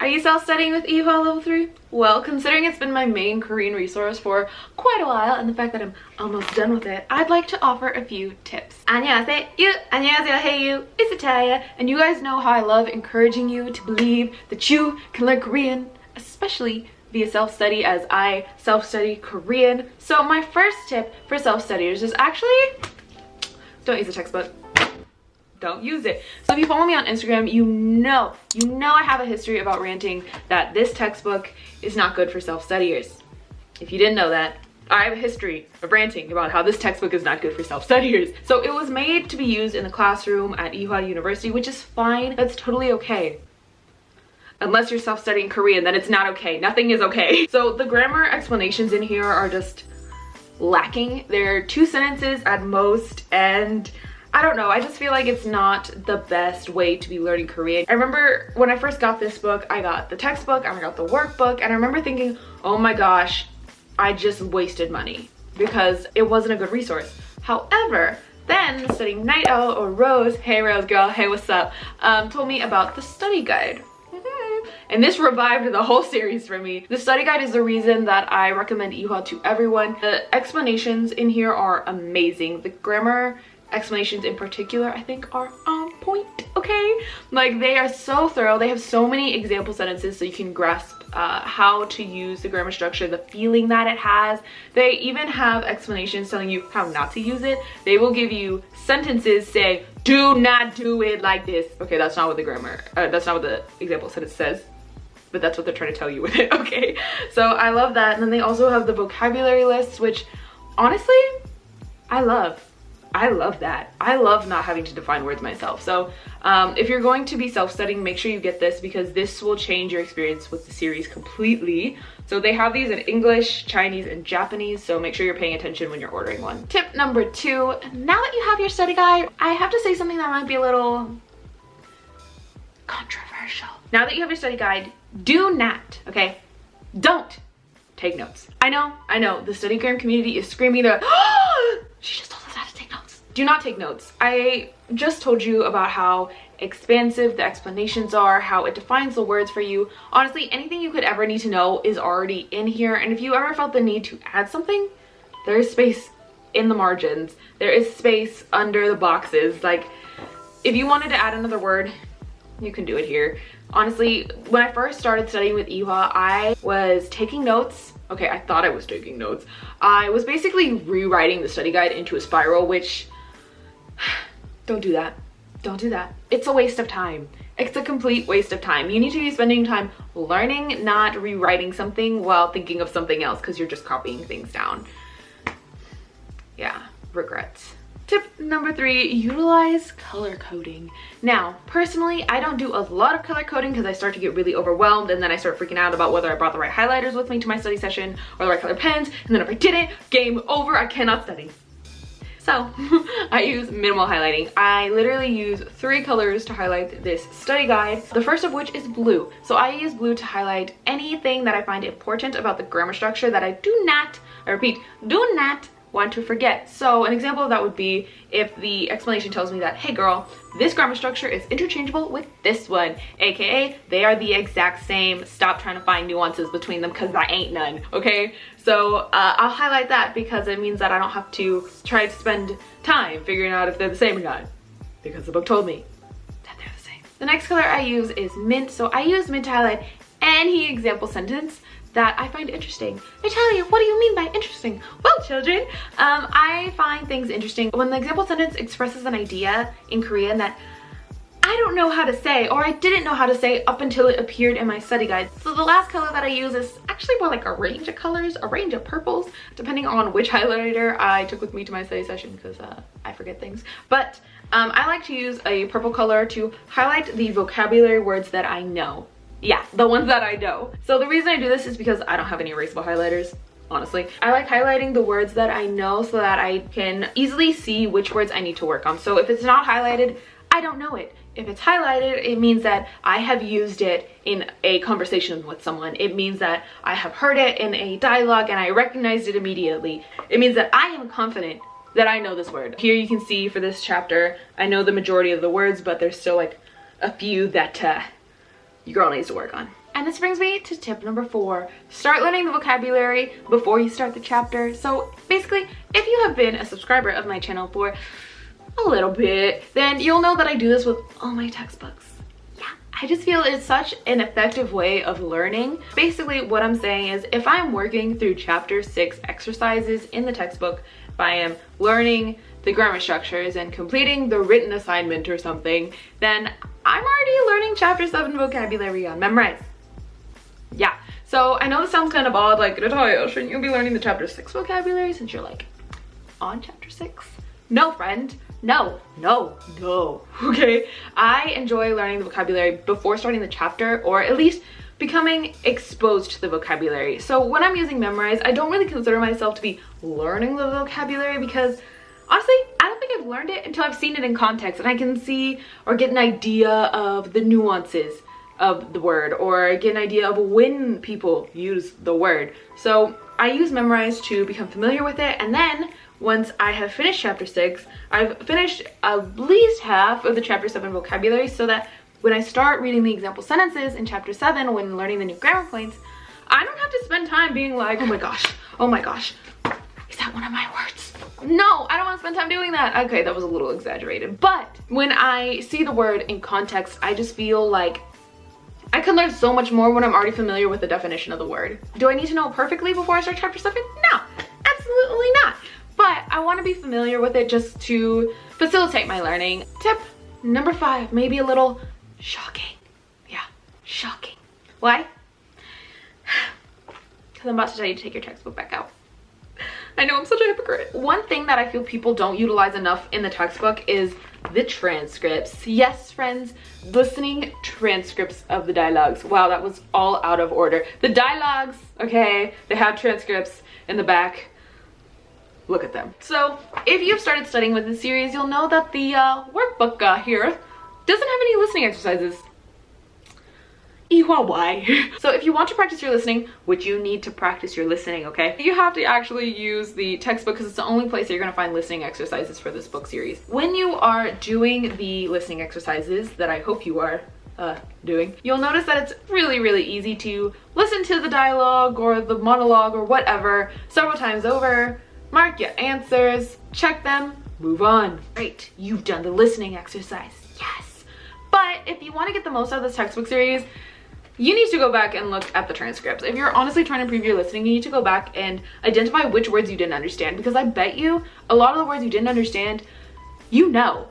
Are you self-studying with Ewha level 3? Well, considering it's been my main Korean resource for quite a while and the fact that I'm almost done with it, I'd like to offer a few tips. 안녕하세, 안녕하세요, hey you, it's Natalia, and you guys know how I love encouraging you to believe that you can learn Korean, especially via self-study, as I self-study Korean. So my first tip for self-studiers is actually, don't use a textbook. Don't use it. So if you follow me on Instagram, you know I have a history about ranting that this textbook is not good for self-studiers. If you didn't know that, I have a history of ranting about how this textbook is not good for self-studiers. So it was made to be used in the classroom at Ewha University, which is fine. That's totally okay. Unless you're self-studying Korean, then it's not okay. Nothing is okay. So the grammar explanations in here are just lacking. They're 2 sentences at most, and I don't know, I just feel like it's not the best way to be learning Korean. I remember when I first got this book, I got the textbook, I got the workbook, and I remember thinking, oh my gosh, I just wasted money because it wasn't a good resource. However, then studying Night Owl, or Rose, hey Rose girl, hey what's up, told me about the study guide. And this revived the whole series for me. The study guide is the reason that I recommend Ewha to everyone. The explanations in here are amazing. The grammar explanations in particular, I think, are on point, okay? Like, they are so thorough. They have so many example sentences so you can grasp how to use the grammar structure, the feeling that it has. They even have explanations telling you how not to use it. They will give you sentences saying, do not do it like this. Okay, that's not what the grammar, that's not what the example sentence says, but that's what they're trying to tell you with it, okay? So I love that. And then they also have the vocabulary lists, which honestly, I love that. I love not having to define words myself. So if you're going to be self-studying, make sure you get this because this will change your experience with the series completely. So they have these in English, Chinese, and Japanese, so make sure you're paying attention when you're ordering one. Tip number 2, now that you have your study guide, I have to say something that might be a little controversial. Now that you have your study guide, do not, okay, don't take notes. I know, the studygram community is screaming, they're like, oh, she just told us how to take notes. Do not take notes. I just told you about how expansive the explanations are, how it defines the words for you. Honestly, anything you could ever need to know is already in here, and if you ever felt the need to add something, there is space in the margins. There is space under the boxes. Like, if you wanted to add another word, you can do it here. Honestly, when I first started studying with Ewha, I was taking notes. Okay, I thought I was taking notes. I was basically rewriting the study guide into a spiral, which, don't do that. Don't do that. It's a waste of time. It's a complete waste of time. You need to be spending time learning, not rewriting something while thinking of something else because you're just copying things down. Yeah, regrets. Tip number 3, utilize color coding. Now, personally, I don't do a lot of color coding because I start to get really overwhelmed and then I start freaking out about whether I brought the right highlighters with me to my study session or the right color pens, and then if I didn't, game over, I cannot study. So, I use minimal highlighting. I literally use 3 colors to highlight this study guide, the first of which is blue. So I use blue to highlight anything that I find important about the grammar structure that I do not, I repeat, do not want to forget. So an example of that would be if the explanation tells me that, hey girl, this grammar structure is interchangeable with this one, aka they are the exact same. Stop trying to find nuances between them because I ain't none, okay? So I'll highlight that because it means that I don't have to try to spend time figuring out if they're the same or not, because the book told me that they're the same. The next color I use is mint. So I use mint to highlight any example sentence that I find interesting. Natalia, what do you mean by interesting? Well, children, I find things interesting when the example sentence expresses an idea in Korean that I don't know how to say, or I didn't know how to say up until it appeared in my study guide. So the last color that I use is actually more like a range of colors, a range of purples, depending on which highlighter I took with me to my study session because I forget things. But I like to use a purple color to highlight the vocabulary words that I know. Yeah, the ones that I know. So the reason I do this is because I don't have any erasable highlighters, honestly. I like highlighting the words that I know so that I can easily see which words I need to work on. So if it's not highlighted, I don't know it. If it's highlighted, it means that I have used it in a conversation with someone. It means that I have heard it in a dialogue and I recognized it immediately. It means that I am confident that I know this word. Here you can see for this chapter, I know the majority of the words, but there's still like a few that your girl needs to work on. And this brings me to tip number 4. Start learning the vocabulary before you start the chapter. So basically, if you have been a subscriber of my channel for a little bit, then you'll know that I do this with all my textbooks. Yeah, I just feel it's such an effective way of learning. Basically, what I'm saying is if I'm working through chapter 6 exercises in the textbook, if I am learning the grammar structures and completing the written assignment or something, then I'm already learning chapter 7 vocabulary on Memrise. Yeah, so I know this sounds kind of odd, like, Natalia, shouldn't you be learning the chapter 6 vocabulary since you're like on chapter 6? No, friend. No, okay? I enjoy learning the vocabulary before starting the chapter, or at least becoming exposed to the vocabulary. So when I'm using Memrise, I don't really consider myself to be learning the vocabulary because honestly, I don't think I've learned it until I've seen it in context and I can see or get an idea of the nuances of the word or get an idea of when people use the word. So I use Memrise to become familiar with it, and then once I have finished chapter 6, I've finished at least half of the chapter 7 vocabulary, so that when I start reading the example sentences in chapter 7 when learning the new grammar points, I don't have to spend time being like, oh my gosh, is that one of my words? No, I don't want to spend time doing that. Okay, that was a little exaggerated. But when I see the word in context, I just feel like I can learn so much more when I'm already familiar with the definition of the word. Do I need to know it perfectly before I start chapter 7? No, absolutely not. But I want to be familiar with it just to facilitate my learning. Tip number 5, maybe a little shocking. Yeah, shocking. Why? Because I'm about to tell you to take your textbook back out. I know, I'm such a hypocrite. One thing that I feel people don't utilize enough in the textbook is the transcripts. Yes, friends, listening transcripts of the dialogues. Wow, that was all out of order. The dialogues, okay, they have transcripts in the back. Look at them. So if you've started studying with this series, you'll know that the workbook here doesn't have any listening exercises. Ewha, why? So if you want to practice your listening, which you need to practice your listening, okay? You have to actually use the textbook because it's the only place that you're gonna find listening exercises for this book series. When you are doing the listening exercises that I hope you are doing, you'll notice that it's really easy to listen to the dialogue or the monologue or whatever several times over, mark your answers, check them, move on. Great, you've done the listening exercise, yes. But if you want to get the most out of this textbook series, you need to go back and look at the transcripts. If you're honestly trying to improve your listening, you need to go back and identify which words you didn't understand, because I bet you a lot of the words you didn't understand, you know.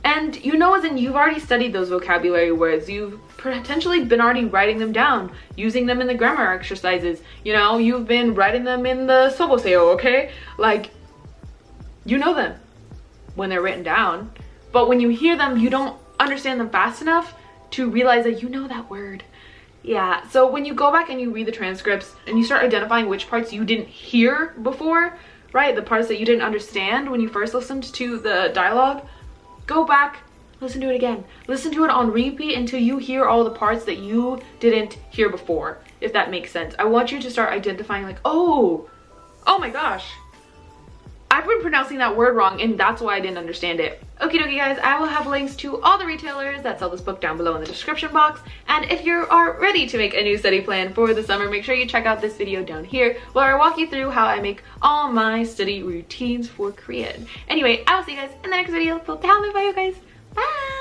And you know as in you've already studied those vocabulary words. You've potentially been already writing them down, using them in the grammar exercises. You know, you've been writing them in the soboseo, okay? Like, you know them when they're written down, but when you hear them, you don't understand them fast enough to realize that you know that word. Yeah, so when you go back and you read the transcripts and you start identifying which parts you didn't hear before, right? The parts that you didn't understand when you first listened to the dialogue, go back, listen to it again. Listen to it on repeat until you hear all the parts that you didn't hear before, if that makes sense. I want you to start identifying like, oh my gosh, I've been pronouncing that word wrong and that's why I didn't understand it. Okie dokie guys, I will have links to all the retailers that sell this book down below in the description box. And if you are ready to make a new study plan for the summer, make sure you check out this video down here where I walk you through how I make all my study routines for Korean. Anyway, I will see you guys in the next video. So, bye you guys. Bye!